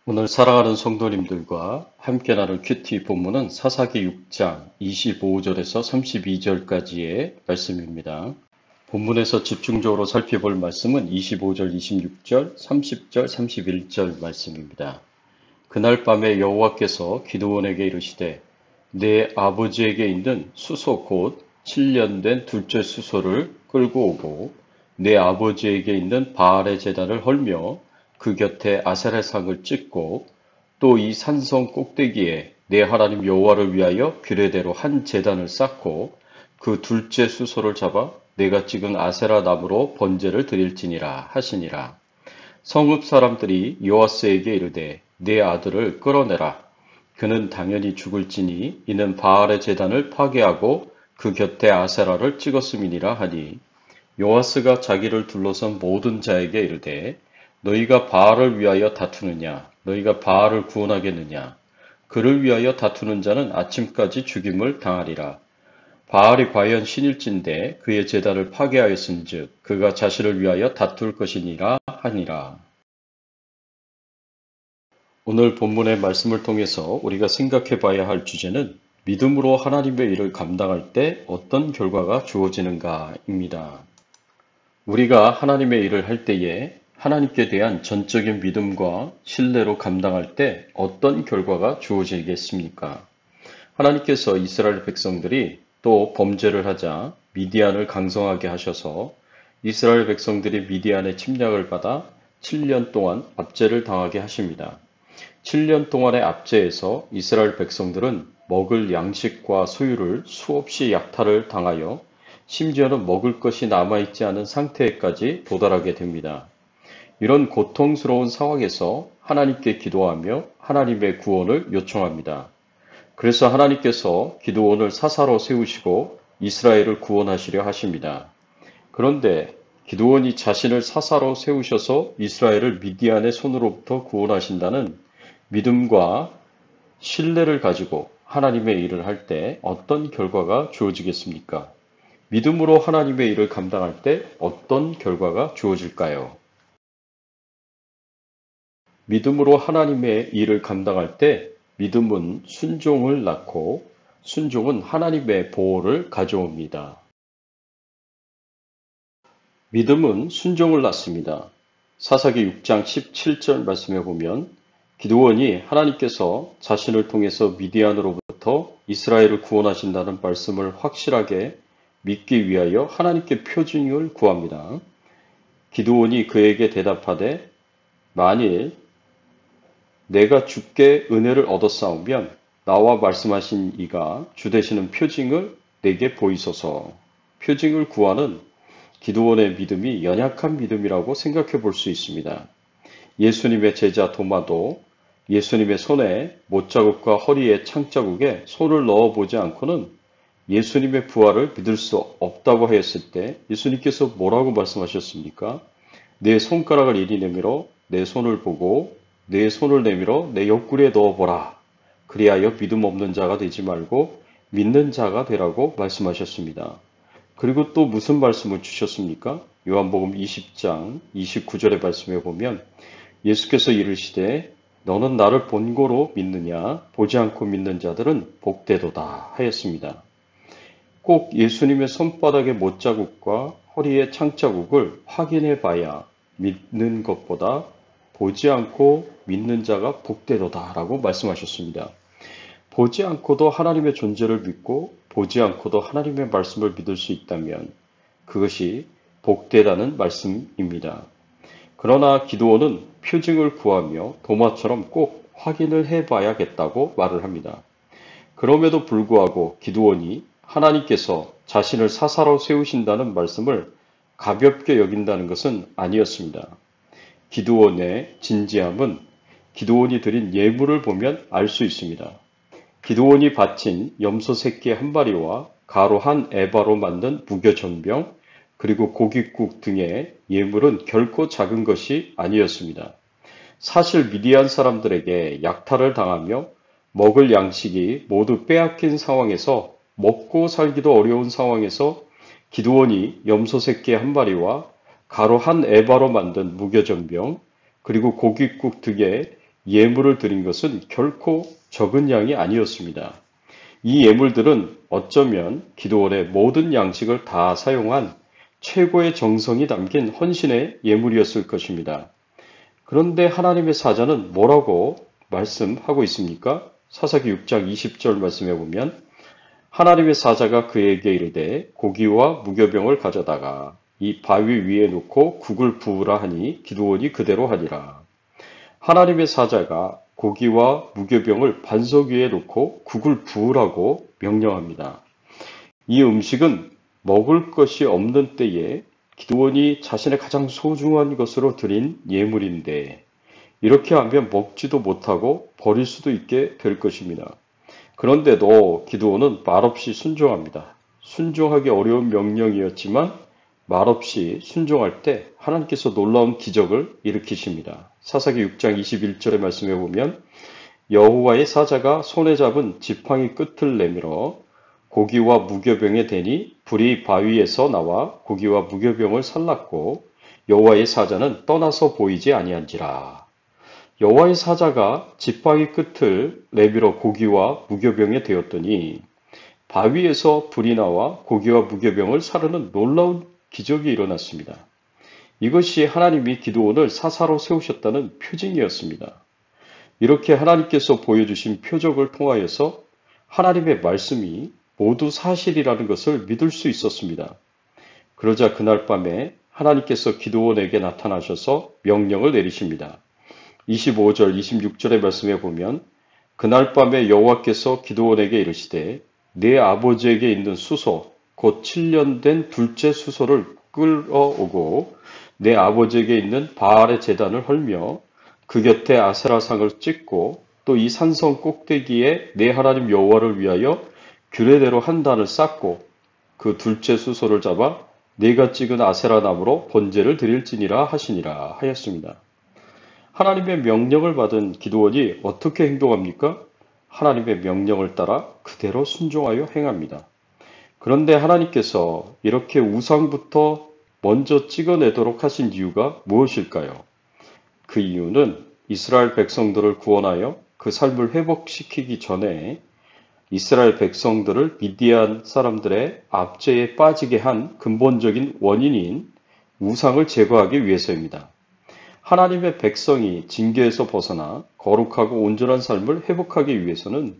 오늘 사랑하는 성도님들과 함께 나눌 큐티 본문은 사사기 6장 25절에서 32절까지의 말씀입니다. 본문에서 집중적으로 살펴볼 말씀은 25절, 26절, 30절, 31절 말씀입니다. 그날 밤에 여호와께서 기드온에게 이르시되 내 아버지에게 있는 수소 곧 7년 된 둘째 수소를 끌고 오고 내 아버지에게 있는 바알의 제단을 헐며 그 곁에 아세라상을 찍고 또 이 산성 꼭대기에 내 하나님 여호와를 위하여 규례대로 한 제단을 쌓고 그 둘째 수소를 잡아 내가 찍은 아세라 나무로 번제를 드릴지니라 하시니라. 성읍 사람들이 요아스에게 이르되 내 아들을 끌어내라. 그는 당연히 죽을지니 이는 바알의 제단을 파괴하고 그 곁에 아세라를 찍었음이니라 하니 요아스가 자기를 둘러선 모든 자에게 이르되 너희가 바알을 위하여 다투느냐? 너희가 바알을 구원하겠느냐? 그를 위하여 다투는 자는 아침까지 죽임을 당하리라. 바알이 과연 신일진데 그의 제단을 파괴하였은즉 그가 자신을 위하여 다툴 것이니라 하니라. 오늘 본문의 말씀을 통해서 우리가 생각해 봐야 할 주제는 믿음으로 하나님의 일을 감당할 때 어떤 결과가 주어지는가입니다. 우리가 하나님의 일을 할 때에 하나님께 대한 전적인 믿음과 신뢰로 감당할 때 어떤 결과가 주어지겠습니까? 하나님께서 이스라엘 백성들이 또 범죄를 하자 미디안을 강성하게 하셔서 이스라엘 백성들이 미디안의 침략을 받아 7년 동안 압제를 당하게 하십니다. 7년 동안의 압제에서 이스라엘 백성들은 먹을 양식과 소유를 수없이 약탈을 당하여 심지어는 먹을 것이 남아있지 않은 상태에까지 도달하게 됩니다. 이런 고통스러운 상황에서 하나님께 기도하며 하나님의 구원을 요청합니다. 그래서 하나님께서 기드온을 사사로 세우시고 이스라엘을 구원하시려 하십니다. 그런데 기드온이 자신을 사사로 세우셔서 이스라엘을 미디안의 손으로부터 구원하신다는 믿음과 신뢰를 가지고 하나님의 일을 할 때 어떤 결과가 주어지겠습니까? 믿음으로 하나님의 일을 감당할 때 어떤 결과가 주어질까요? 믿음으로 하나님의 일을 감당할 때 믿음은 순종을 낳고 순종은 하나님의 보호를 가져옵니다. 믿음은 순종을 낳습니다. 사사기 6장 17절 말씀에 보면 기드온이 하나님께서 자신을 통해서 미디안으로부터 이스라엘을 구원하신다는 말씀을 확실하게 믿기 위하여 하나님께 표징을 구합니다. 기드온이 그에게 대답하되 만일 내가 주께 은혜를 얻었사오면 나와 말씀하신 이가 주 되시는 표징을 내게 보이소서. 표징을 구하는 기드온의 믿음이 연약한 믿음이라고 생각해 볼 수 있습니다. 예수님의 제자 도마도 예수님의 손에 못자국과 허리에 창자국에 손을 넣어보지 않고는 예수님의 부활을 믿을 수 없다고 하였을 때 예수님께서 뭐라고 말씀하셨습니까? 내 손가락을 이리 내밀어 내 손을 보고 내 손을 내밀어 내 옆구리에 넣어보라. 그리하여 믿음 없는 자가 되지 말고 믿는 자가 되라고 말씀하셨습니다. 그리고 또 무슨 말씀을 주셨습니까? 요한복음 20장 29절의 말씀에 보면 예수께서 이르시되 너는 나를 본고로 믿느냐 보지 않고 믿는 자들은 복되도다 하였습니다. 꼭 예수님의 손바닥의 못자국과 허리의 창자국을 확인해 봐야 믿는 것보다 보지 않고 믿는 자가 복되도다 라고 말씀하셨습니다. 보지 않고도 하나님의 존재를 믿고 보지 않고도 하나님의 말씀을 믿을 수 있다면 그것이 복되다는 말씀입니다. 그러나 기드온은 표징을 구하며 도마처럼 꼭 확인을 해봐야겠다고 말을 합니다. 그럼에도 불구하고 기드온이 하나님께서 자신을 사사로 세우신다는 말씀을 가볍게 여긴다는 것은 아니었습니다. 기드온의 진지함은 기드온이 드린 예물을 보면 알 수 있습니다. 기드온이 바친 염소 새끼 한 마리와 가루 한 에바로 만든 무교전병 그리고 고깃국 등의 예물은 결코 작은 것이 아니었습니다. 사실 미디안 사람들에게 약탈을 당하며 먹을 양식이 모두 빼앗긴 상황에서 먹고 살기도 어려운 상황에서 기드온이 염소 새끼 한 마리와 가루 한 에바로 만든 무교정병, 그리고 고깃국 등의 예물을 드린 것은 결코 적은 양이 아니었습니다. 이 예물들은 어쩌면 기드온의 모든 양식을 다 사용한 최고의 정성이 담긴 헌신의 예물이었을 것입니다. 그런데 하나님의 사자는 뭐라고 말씀하고 있습니까? 사사기 6장 20절 말씀해 보면 하나님의 사자가 그에게 이르되 고기와 무교병을 가져다가 이 바위 위에 놓고 국을 부으라 하니 기드온이 그대로 하니라. 하나님의 사자가 고기와 무교병을 반석 위에 놓고 국을 부으라고 명령합니다. 이 음식은 먹을 것이 없는 때에 기드온이 자신의 가장 소중한 것으로 드린 예물인데 이렇게 하면 먹지도 못하고 버릴 수도 있게 될 것입니다. 그런데도 기드온은 말없이 순종합니다. 순종하기 어려운 명령이었지만 말없이 순종할 때 하나님께서 놀라운 기적을 일으키십니다. 사사기 6장 21절의 말씀에 보면 여호와의 사자가 손에 잡은 지팡이 끝을 내밀어 고기와 무교병에 대니 불이 바위에서 나와 고기와 무교병을 살랐고 여호와의 사자는 떠나서 보이지 아니한지라. 여호와의 사자가 지팡이 끝을 내밀어 고기와 무교병에 되었더니 바위에서 불이 나와 고기와 무교병을 사르는 놀라운 기적이 일어났습니다. 이것이 하나님이 기드온을 사사로 세우셨다는 표징이었습니다. 이렇게 하나님께서 보여주신 표적을 통하여서 하나님의 말씀이 모두 사실이라는 것을 믿을 수 있었습니다. 그러자 그날 밤에 하나님께서 기드온에게 나타나셔서 명령을 내리십니다. 25절, 26절의 말씀에 보면 그날 밤에 여호와께서 기드온에게 이르시되 내 아버지에게 있는 수소 곧 7년 된 둘째 수소를 끌어오고 내 아버지에게 있는 바알의 제단을 헐며 그 곁에 아세라상을 찍고 또 이 산성 꼭대기에 내 하나님 여호와를 위하여 규례대로 한 단을 쌓고 그 둘째 수소를 잡아 내가 찍은 아세라 나무로 번제를 드릴지니라 하시니라 하였습니다. 하나님의 명령을 받은 기드온이 어떻게 행동합니까? 하나님의 명령을 따라 그대로 순종하여 행합니다. 그런데 하나님께서 이렇게 우상부터 먼저 찍어내도록 하신 이유가 무엇일까요? 그 이유는 이스라엘 백성들을 구원하여 그 삶을 회복시키기 전에 이스라엘 백성들을 미디안 사람들의 압제에 빠지게 한 근본적인 원인인 우상을 제거하기 위해서입니다. 하나님의 백성이 징계에서 벗어나 거룩하고 온전한 삶을 회복하기 위해서는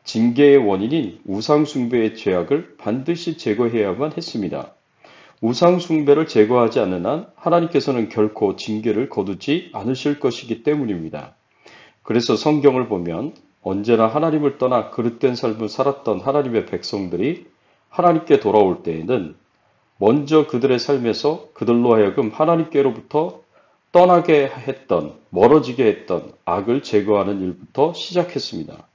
징계의 원인인 우상숭배의 죄악을 반드시 제거해야만 했습니다. 우상숭배를 제거하지 않는 한 하나님께서는 결코 징계를 거두지 않으실 것이기 때문입니다. 그래서 성경을 보면 언제나 하나님을 떠나 그릇된 삶을 살았던 하나님의 백성들이 하나님께 돌아올 때에는 먼저 그들의 삶에서 그들로 하여금 하나님께로부터 떠나게 했던, 멀어지게 했던 악을 제거하는 일부터 시작했습니다.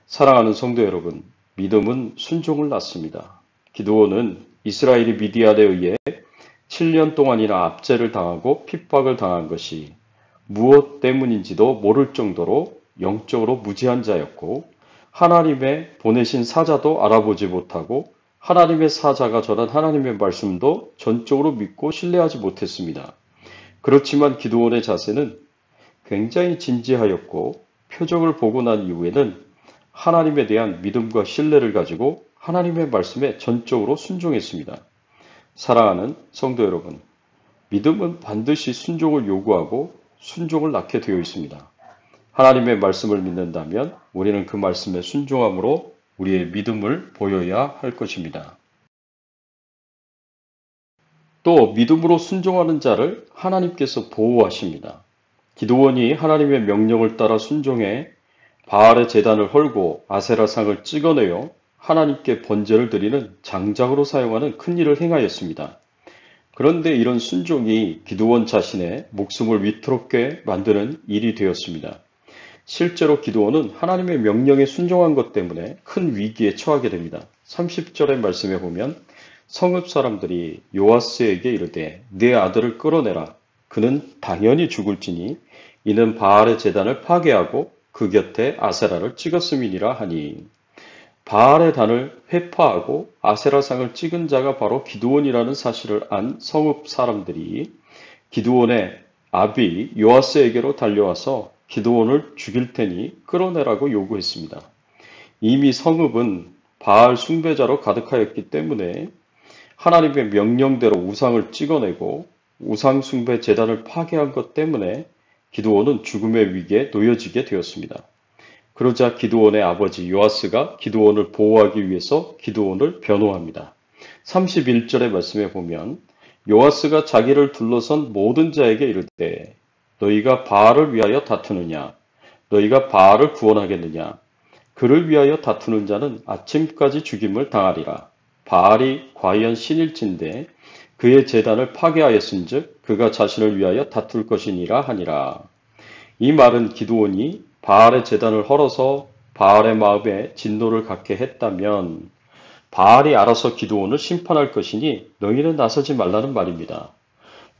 사랑하는 성도 여러분, 믿음은 순종을 낳습니다. 기드온은 이스라엘이 미디안에 의해 7년 동안이나 압제를 당하고 핍박을 당한 것이 무엇 때문인지도 모를 정도로 영적으로 무지한 자였고 하나님의 보내신 사자도 알아보지 못하고 하나님의 사자가 전한 하나님의 말씀도 전적으로 믿고 신뢰하지 못했습니다. 그렇지만 기드온의 자세는 굉장히 진지하였고 표적을 보고 난 이후에는 하나님에 대한 믿음과 신뢰를 가지고 하나님의 말씀에 전적으로 순종했습니다. 사랑하는 성도 여러분, 믿음은 반드시 순종을 요구하고 순종을 낳게 되어 있습니다. 하나님의 말씀을 믿는다면 우리는 그 말씀에 순종함으로 우리의 믿음을 보여야 할 것입니다. 또 믿음으로 순종하는 자를 하나님께서 보호하십니다. 기드온이 하나님의 명령을 따라 순종해 바알의 제단을 헐고 아세라상을 찍어내어 하나님께 번제를 드리는 장작으로 사용하는 큰 일을 행하였습니다. 그런데 이런 순종이 기드온 자신의 목숨을 위태롭게 만드는 일이 되었습니다. 실제로 기드온은 하나님의 명령에 순종한 것 때문에 큰 위기에 처하게 됩니다. 30절의 말씀에 보면 성읍 사람들이 요아스에게 이르되 네 아들을 끌어내라. 그는 당연히 죽을지니 이는 바알의 제단을 파괴하고 그 곁에 아세라를 찍었음이니라 하니 바알의 단을 회파하고 아세라상을 찍은 자가 바로 기드온이라는 사실을 안 성읍 사람들이 기드온의 아비 요아스에게로 달려와서 기드온을 죽일 테니 끌어내라고 요구했습니다. 이미 성읍은 바알 숭배자로 가득하였기 때문에 하나님의 명령대로 우상을 찍어내고 우상 숭배 제단을 파괴한 것 때문에 기드온은 죽음의 위기에 놓여지게 되었습니다. 그러자 기드온의 아버지 요아스가 기드온을 보호하기 위해서 기드온을 변호합니다. 31절의 말씀에 보면 요아스가 자기를 둘러선 모든 자에게 이르되 너희가 바알을 위하여 다투느냐 너희가 바알을 구원하겠느냐 그를 위하여 다투는 자는 아침까지 죽임을 당하리라. 바알이 과연 신일진데 그의 제단을 파괴하였은즉 그가 자신을 위하여 다툴 것이니라 하니라. 이 말은 기드온이 바알의 제단을 헐어서 바알의 마음에 진노를 갖게 했다면 바알이 알아서 기드온을 심판할 것이니 너희는 나서지 말라는 말입니다.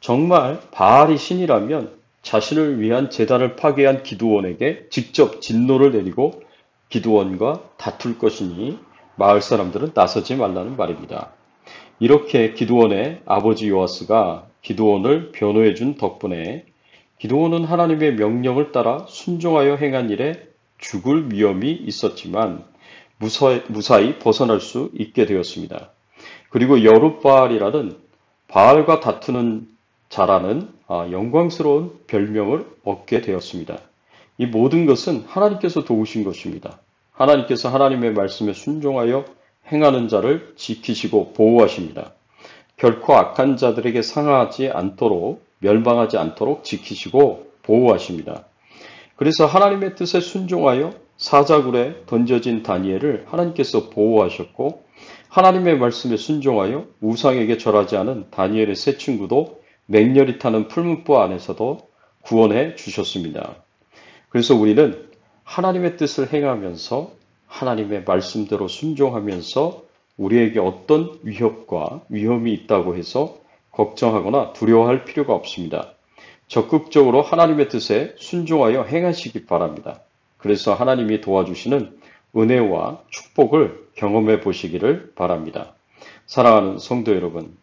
정말 바알이 신이라면 자신을 위한 제단을 파괴한 기드온에게 직접 진노를 내리고 기드온과 다툴 것이니 마을 사람들은 나서지 말라는 말입니다. 이렇게 기드온의 아버지 요아스가 기드온을 변호해 준 덕분에 기드온은 하나님의 명령을 따라 순종하여 행한 일에 죽을 위험이 있었지만 무사히 벗어날 수 있게 되었습니다. 그리고 여룻바알이라는 바알과 다투는 자라는 영광스러운 별명을 얻게 되었습니다. 이 모든 것은 하나님께서 도우신 것입니다. 하나님께서 하나님의 말씀에 순종하여 행하는 자를 지키시고 보호하십니다. 결코 악한 자들에게 상하지 않도록 멸망하지 않도록 지키시고 보호하십니다. 그래서 하나님의 뜻에 순종하여 사자굴에 던져진 다니엘을 하나님께서 보호하셨고 하나님의 말씀에 순종하여 우상에게 절하지 않은 다니엘의 세 친구도 맹렬히 타는 풀문보 안에서도 구원해 주셨습니다. 그래서 우리는 하나님의 뜻을 행하면서 하나님의 말씀대로 순종하면서 우리에게 어떤 위협과 위험이 있다고 해서 걱정하거나 두려워할 필요가 없습니다. 적극적으로 하나님의 뜻에 순종하여 행하시기 바랍니다. 그래서 하나님이 도와주시는 은혜와 축복을 경험해 보시기를 바랍니다. 사랑하는 성도 여러분,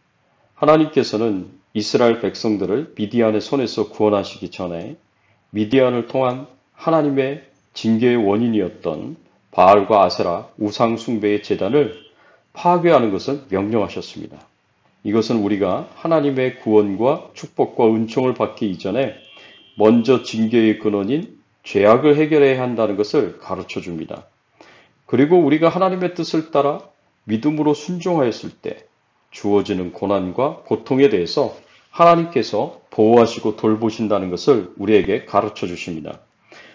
하나님께서는 이스라엘 백성들을 미디안의 손에서 구원하시기 전에 미디안을 통한 하나님의 징계의 원인이었던 바알과 아세라 우상 숭배의 제단을 파괴하는 것을 명령하셨습니다. 이것은 우리가 하나님의 구원과 축복과 은총을 받기 이전에 먼저 징계의 근원인 죄악을 해결해야 한다는 것을 가르쳐 줍니다. 그리고 우리가 하나님의 뜻을 따라 믿음으로 순종하였을 때 주어지는 고난과 고통에 대해서 하나님께서 보호하시고 돌보신다는 것을 우리에게 가르쳐 주십니다.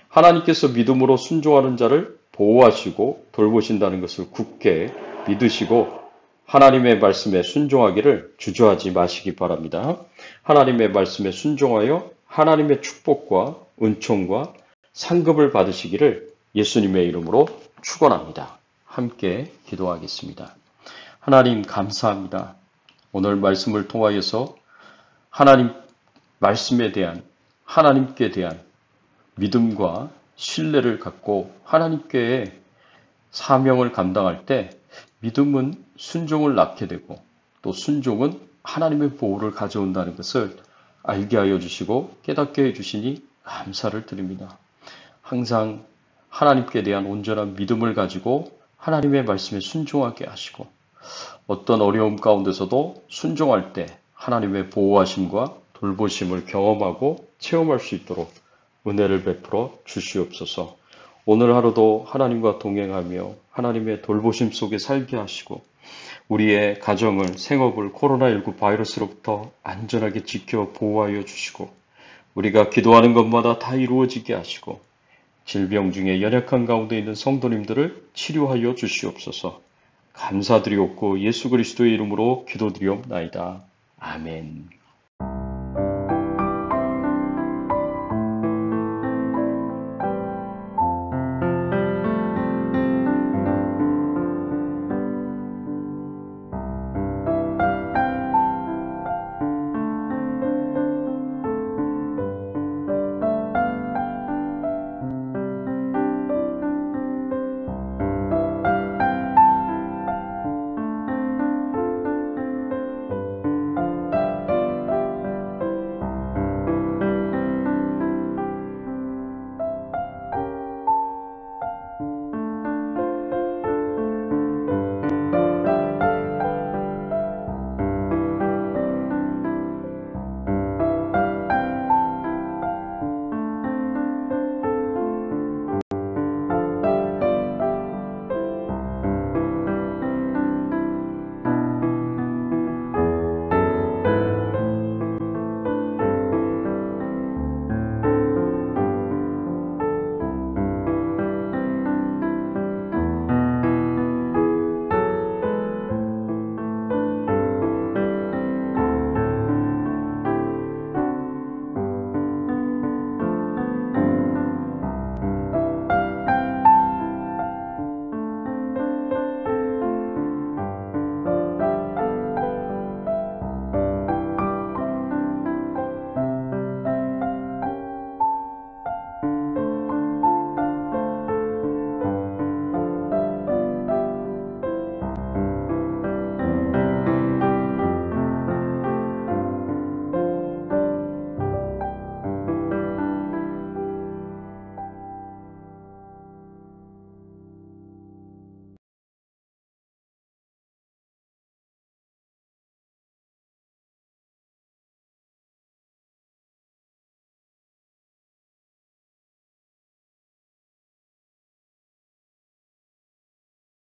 하나님께서 믿음으로 순종하는 자를 보호하시고 돌보신다는 것을 굳게 믿으시고 하나님의 말씀에 순종하기를 주저하지 마시기 바랍니다. 하나님의 말씀에 순종하여 하나님의 축복과 은총과 상급을 받으시기를 예수님의 이름으로 축원합니다. 함께 기도하겠습니다. 하나님 감사합니다. 오늘 말씀을 통하여서 하나님 말씀에 대한 하나님께 대한 믿음과 신뢰를 갖고 하나님께의 사명을 감당할 때 믿음은 순종을 낳게 되고 또 순종은 하나님의 보호를 가져온다는 것을 알게 하여 주시고 깨닫게 해 주시니 감사를 드립니다. 항상 하나님께 대한 온전한 믿음을 가지고 하나님의 말씀에 순종하게 하시고 어떤 어려움 가운데서도 순종할 때 하나님의 보호하심과 돌보심을 경험하고 체험할 수 있도록 은혜를 베풀어 주시옵소서. 오늘 하루도 하나님과 동행하며 하나님의 돌보심 속에 살게 하시고 우리의 가정을, 생업을 코로나19 바이러스로부터 안전하게 지켜 보호하여 주시고 우리가 기도하는 것마다 다 이루어지게 하시고 질병 중에 연약한 가운데 있는 성도님들을 치료하여 주시옵소서. 감사드리옵고 예수 그리스도의 이름으로 기도드리옵나이다. 아멘.